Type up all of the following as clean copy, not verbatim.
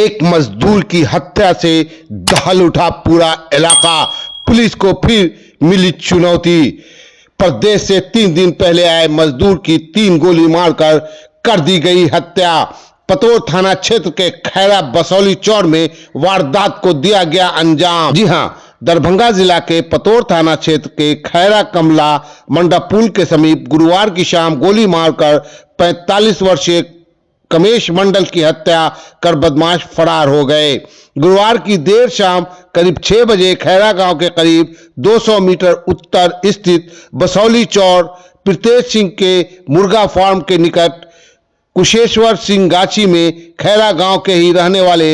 एक मजदूर की हत्या से दहल उठा पूरा इलाका। पुलिस को फिर मिली चुनौती। प्रदेश से 3 दिन पहले आए मजदूर की 3 गोली मारकर कर दी गई हत्या। पतोर थाना क्षेत्र के खैरा बसौली चौर में वारदात को दिया गया अंजाम। जी हां, दरभंगा जिला के पतोर थाना क्षेत्र के खैरा कमला मंडप पुल के समीप गुरुवार की शाम गोली मारकर 45 वर्षीय कमेश मंडल की हत्या कर बदमाश फरार हो गए। गुरुवार की देर शाम करीब 6 बजे खैरा गांव के करीब 200 मीटर उत्तर स्थित बसौली चौर प्रीतेश सिंह के मुर्गा फार्म के निकट कुशेश्वर सिंह गाछी में खैरा गांव के ही रहने वाले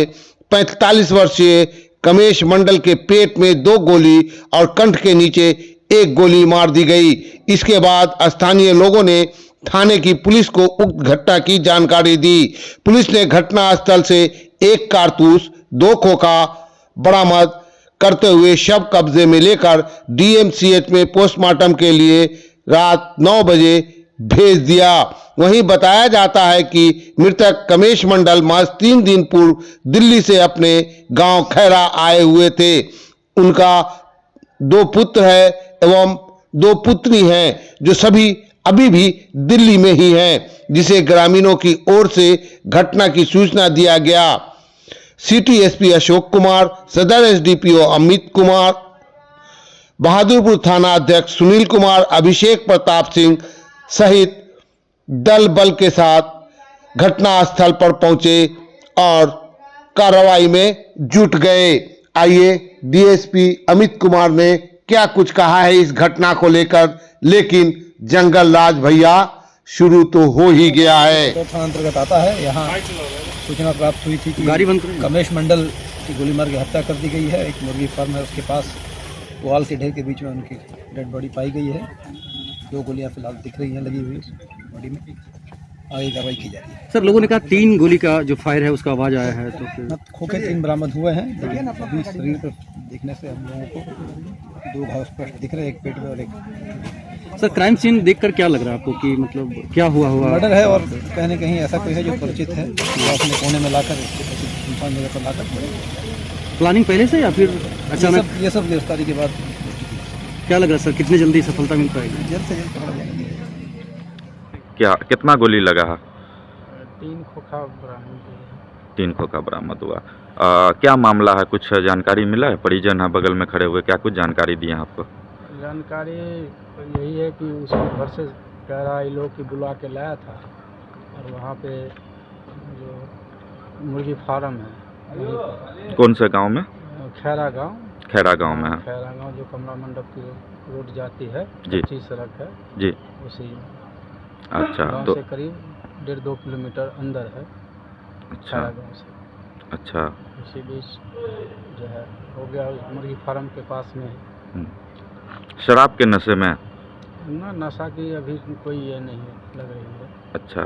45 वर्षीय कमेश मंडल के पेट में 2 गोली और कंठ के नीचे 1 गोली मार दी गई। इसके बाद स्थानीय लोगों ने थाने की पुलिस को उक्त घटना की जानकारी दी। पुलिस ने घटनास्थल से 1 कारतूस 2 खोखा बरामद करते हुए शव कब्जे में लेकर डीएमसीएच में पोस्टमार्टम के लिए रात 9 बजे भेज दिया। वहीं बताया जाता है कि मृतक कमेश मंडल महज 3 दिन पूर्व दिल्ली से अपने गांव खैरा आए हुए थे। उनका 2 पुत्र है एवं 2 पुत्री हैं जो सभी अभी भी दिल्ली में ही हैं, जिसे ग्रामीणों की ओर से घटना की सूचना दिया गया। सिटी एसपी अशोक कुमार, सदर एसडीपीओ अमित कुमार, बहादुरपुर थाना अध्यक्ष सुनील कुमार, अभिषेक प्रताप सिंह सहित दल बल के साथ घटनास्थल पर पहुंचे और कार्रवाई में जुट गए। आइए डीएसपी अमित कुमार ने क्या कुछ कहा है इस घटना को लेकर। लेकिन जंगल राज भैया शुरू तो हो ही गया है। तो थाना अंतर्गत आता है। यहाँ सूचना प्राप्त हुई थी कि कमेश मंडल की गोली मार के हत्या कर दी गई है। एक मुर्गी फार्म है, उसके पास पुआल के ढेर के बीच में उनकी डेड बॉडी पाई गई है। 2 गोलियां फिलहाल दिख रही हैं लगी हुई बॉडी में। आगे कार्रवाई की जा रही है। सर, लोगों ने कहा 3 गोली का जो फायर है उसका आवाज आया है, तो फिर खोखे 3 बरामद हुए हैं, लेकिन अभी शरीर पर देखने से हम लोगों को 2 घाव स्पष्ट दिख रहे हैं, एक पेट में और एक। सर, क्राइम सीन देखकर क्या लग रहा है आपको कि मतलब क्या हुआ मर्डर है और कहीं न कहीं ऐसा कोई है जो परिचित है, अपने कोने में लाकर इंसान जगह पर लाकर। प्लानिंग पहले से या फिर अचानक? ये सब गिरफ्तारी के बाद। क्या लग रहा है सर, कितनी जल्दी सफलता मिल पाएगी? जल्द से जल्द पकड़ा जाएगा। क्या कितना गोली लगा है? 3 खोखा बरामद हुआ। 3 खोखा बरामद हुआ। क्या मामला है, कुछ जानकारी मिला है? परिजन है बगल में खड़े हुए, क्या कुछ जानकारी दी है आपको? जानकारी यही है कि उसको घर से खैरा लोग की बुला के लाया था और वहाँ पे जो मुर्गी फार्म है। कौन से गांव में? खैरा गांव। खैरा गांव में है। खैरा गांव जो कमला मंडप की रोड जाती है, जी, अच्छी सड़क है जी, उसी। अच्छा, गांव से करीब 1.5-2 किलोमीटर अंदर है। अच्छा, गांव से। अच्छा, उसी बीच जो है हो गया, मुर्गी फार्म के पास में है। शराब के नशे में? ना, नशा की अभी कोई ये नहीं लग रही है। अच्छा,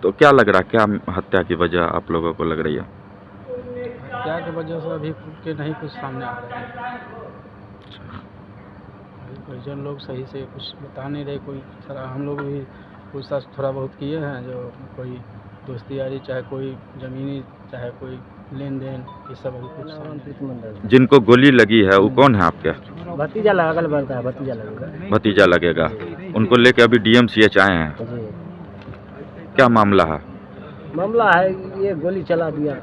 तो क्या लग रहा, क्या हत्या की वजह आप लोगों को लग रही है? हत्या की वजह से अभी के नहीं कुछ सामने आ रहा है। परिजन लोग सही से कुछ बता नहीं रहे। कोई सारा हम लोग भी पूछताछ थोड़ा बहुत किए हैं, जो कोई दोस्ती यारी, चाहे कोई ज़मीनी, चाहे कोई लेन देन, ये सब अभी कुछ। जिनको गोली लगी है वो कौन है आपके? भतीजा लगा, अगल बगल का भतीजा लगेगा। भतीजा लगेगा। उनको लेके अभी डीएमसीएच आए हैं। क्या मामला है? मामला है ये गोली चला दिया।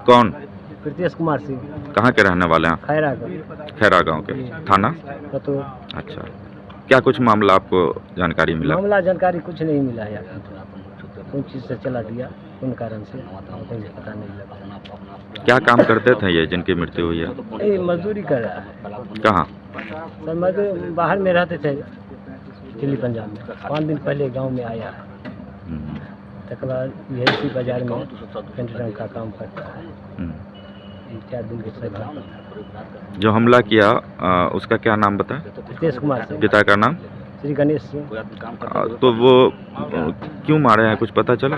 कौन? प्रीतेश कुमार सिंह। कहाँ के रहने वाले हैं? खैरा का। खैरा गांव के। थाना? तो अच्छा, क्या कुछ मामला आपको जानकारी मिला? मामला जानकारी कुछ नहीं मिला है, कौन चीज़ से चला दिया, कौन कारण से पता नहीं लगा। क्या काम करते थे ये जिनकी मृत्यु हुई है? ये मजदूरी कर रहा है। कहाँ? सर, मजदूर बाहर में रहते थे, दिल्ली पंजाब में। 5 दिन पहले गांव में आया है। तक बाद यही बाजार में पेंट का काम करता है। 4 दिन के बाद जो हमला किया उसका क्या नाम बताएं? प्रीतेश कुमार सिंह। पिता का नाम? श्री गणेश सिंह। तो वो क्यों मारे हैं, कुछ पता चला?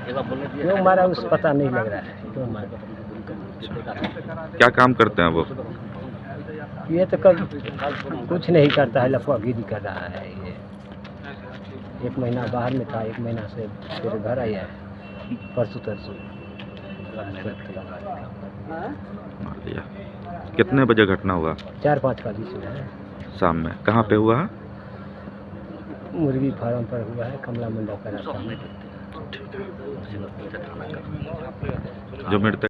क्यों मारा उस पता नहीं लग रहा है, क्यों मारा। क्या काम करते हैं वो? ये तो कब कुछ नहीं करता है, लफागिरी कर रहा है। ये 1 महीना बाहर में था, 1 महीना से फिर घर आया है, परसों तरसों। मार दिया। कितने बजे घटना हुआ? 4-5 का बीच में है। शाम में। कहाँ पे हुआ है? मुर्गी फार्म पर हुआ है, कमला मंडप पर। जो मृतक